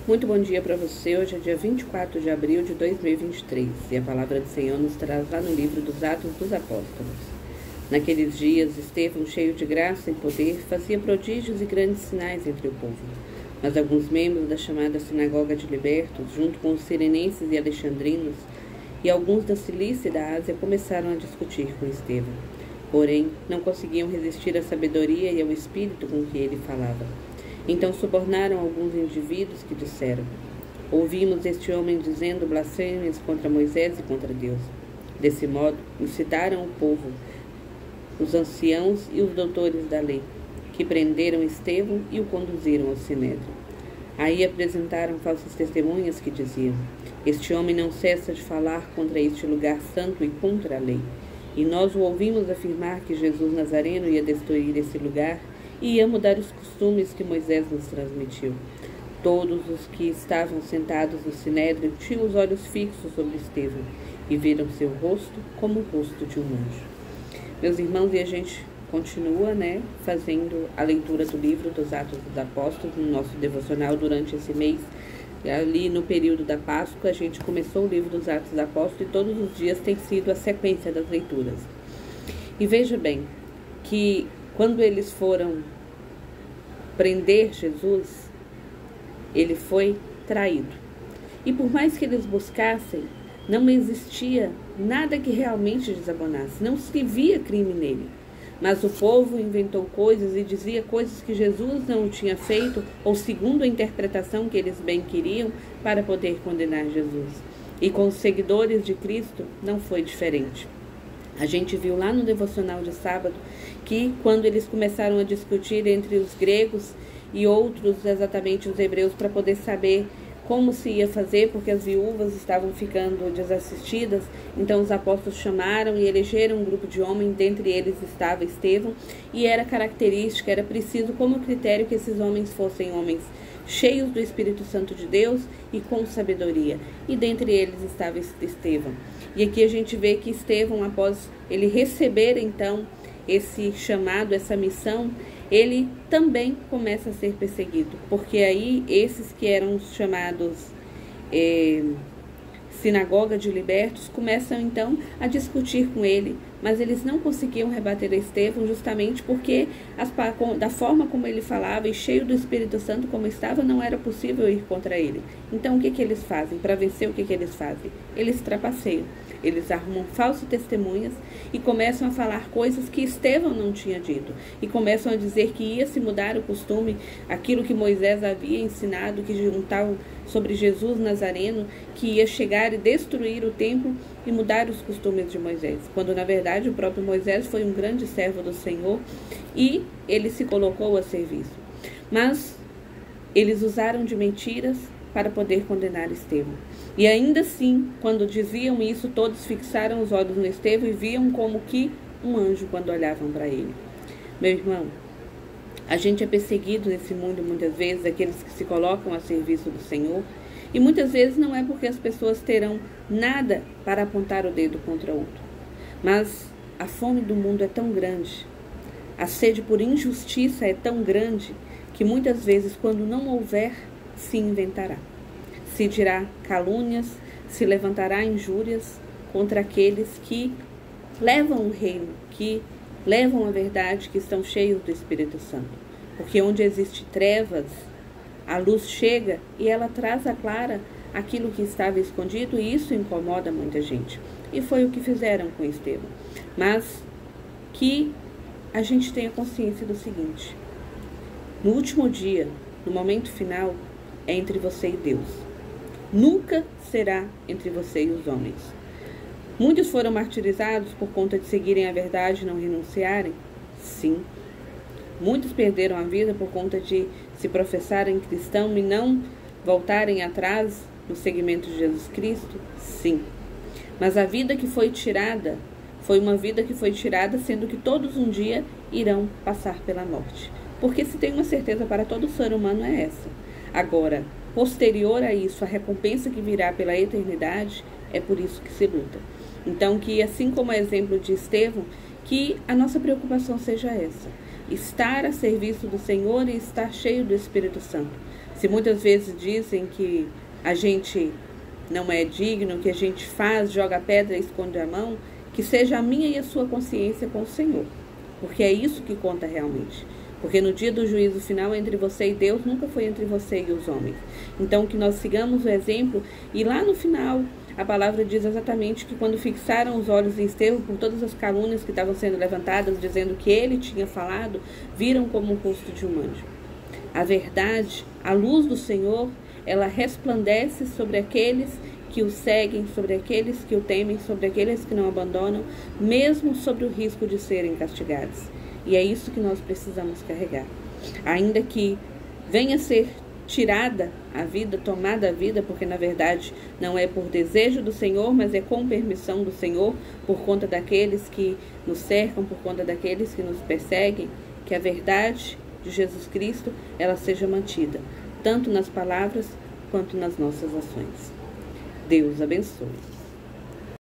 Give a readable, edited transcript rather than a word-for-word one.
Muito bom dia para você. Hoje é dia 24 de abril de 2023 e a palavra do Senhor nos traz lá no livro dos Atos dos Apóstolos. Naqueles dias, Estevão, cheio de graça e poder, fazia prodígios e grandes sinais entre o povo. Mas alguns membros da chamada Sinagoga de Libertos, junto com os sirenenses e alexandrinos, e alguns da Cilícia e da Ásia, começaram a discutir com Estevão. Porém, não conseguiam resistir à sabedoria e ao espírito com que ele falava. Então subornaram alguns indivíduos que disseram: ouvimos este homem dizendo blasfêmias contra Moisés e contra Deus. Desse modo, incitaram o povo, os anciãos e os doutores da lei, que prenderam Estevão e o conduziram ao sinédrio. Aí apresentaram falsas testemunhas que diziam: este homem não cessa de falar contra este lugar santo e contra a lei. E nós o ouvimos afirmar que Jesus Nazareno ia destruir esse lugar e ia mudar os costumes que Moisés nos transmitiu. Todos os que estavam sentados no sinédrio tinham os olhos fixos sobre Estevão e viram seu rosto como o rosto de um anjo. Meus irmãos, e a gente continua, fazendo a leitura do livro dos Atos dos Apóstolos no nosso devocional durante esse mês. Ali no período da Páscoa, a gente começou o livro dos Atos dos Apóstolos e todos os dias tem sido a sequência das leituras. E veja bem que quando eles foram prender Jesus, ele foi traído. E por mais que eles buscassem, não existia nada que realmente desabonasse, não se via crime nele. Mas o povo inventou coisas e dizia coisas que Jesus não tinha feito, ou segundo a interpretação que eles bem queriam, para poder condenar Jesus. E com os seguidores de Cristo não foi diferente. A gente viu lá no devocional de sábado que quando eles começaram a discutir entre os gregos e outros, exatamente os hebreus, para poder saber como se ia fazer, porque as viúvas estavam ficando desassistidas, então os apóstolos chamaram e elegeram um grupo de homens, dentre eles estava Estevão, e era característica, era preciso como critério que esses homens fossem homens cheios do Espírito Santo de Deus e com sabedoria, e dentre eles estava Estevão. E aqui a gente vê que Estevão, após ele receber então esse chamado, essa missão, ele também começa a ser perseguido, porque aí esses que eram chamados Sinagoga de Libertos começam então a discutir com ele, mas eles não conseguiam rebater a Estevão justamente porque da forma como ele falava e cheio do Espírito Santo como estava, não era possível ir contra ele. Então o que eles fazem? Para vencer, o que eles fazem? Eles trapaceiam, eles arrumam falsas testemunhas e começam a falar coisas que Estevão não tinha dito, e começam a dizer que ia se mudar o costume, aquilo que Moisés havia ensinado, que juntava sobre Jesus Nazareno, que ia chegar e destruir o templo e mudar os costumes de Moisés, quando na verdade o próprio Moisés foi um grande servo do Senhor e ele se colocou a serviço. Mas eles usaram de mentiras para poder condenar Estevão. E ainda assim, quando diziam isso, todos fixaram os olhos no Estevão e viam como que um anjo quando olhavam para ele. Meu irmão, a gente é perseguido nesse mundo muitas vezes, aqueles que se colocam a serviço do Senhor, e muitas vezes não é porque as pessoas terão nada para apontar o dedo contra outro, mas a fome do mundo é tão grande, a sede por injustiça é tão grande, que muitas vezes, quando não houver, se inventará. Se dirá calúnias, se levantará injúrias contra aqueles que levam o reino, que levam a verdade, que estão cheios do Espírito Santo. Porque onde existe trevas, a luz chega e ela traz à clara aquilo que estava escondido, e isso incomoda muita gente. E foi o que fizeram com Estevão. Mas que a gente tenha consciência do seguinte: no último dia, no momento final, é entre você e Deus. Nunca será entre você e os homens. Muitos foram martirizados por conta de seguirem a verdade e não renunciarem? Sim. Muitos perderam a vida por conta de se professarem cristão e não voltarem atrás no seguimento de Jesus Cristo? Sim. Mas a vida que foi tirada foi uma vida que foi tirada, sendo que todos um dia irão passar pela morte. Porque se tem uma certeza para todo ser humano é essa. Agora, posterior a isso, a recompensa que virá pela eternidade, é por isso que se luta. Então, que assim como o exemplo de Estevão, que a nossa preocupação seja essa. estar a serviço do Senhor e estar cheio do Espírito Santo. Se muitas vezes dizem que a gente não é digno, que a gente faz, joga pedra e esconde a mão, que seja a minha e a sua consciência com o Senhor, porque é isso que conta realmente. Porque no dia do juízo final entre você e Deus, nunca foi entre você e os homens. Então que nós sigamos o exemplo, e lá no final a palavra diz exatamente que quando fixaram os olhos em Estevão por todas as calúnias que estavam sendo levantadas, dizendo que ele tinha falado, viram como o rosto de um anjo. A verdade, a luz do Senhor, ela resplandece sobre aqueles que o seguem, sobre aqueles que o temem, sobre aqueles que não abandonam, mesmo sobre o risco de serem castigados. E é isso que nós precisamos carregar. Ainda que venha ser tirada a vida, tomada a vida, porque na verdade não é por desejo do Senhor, mas é com permissão do Senhor, por conta daqueles que nos cercam, por conta daqueles que nos perseguem, que a verdade de Jesus Cristo, ela seja mantida, tanto nas palavras quanto nas nossas ações. Deus abençoe.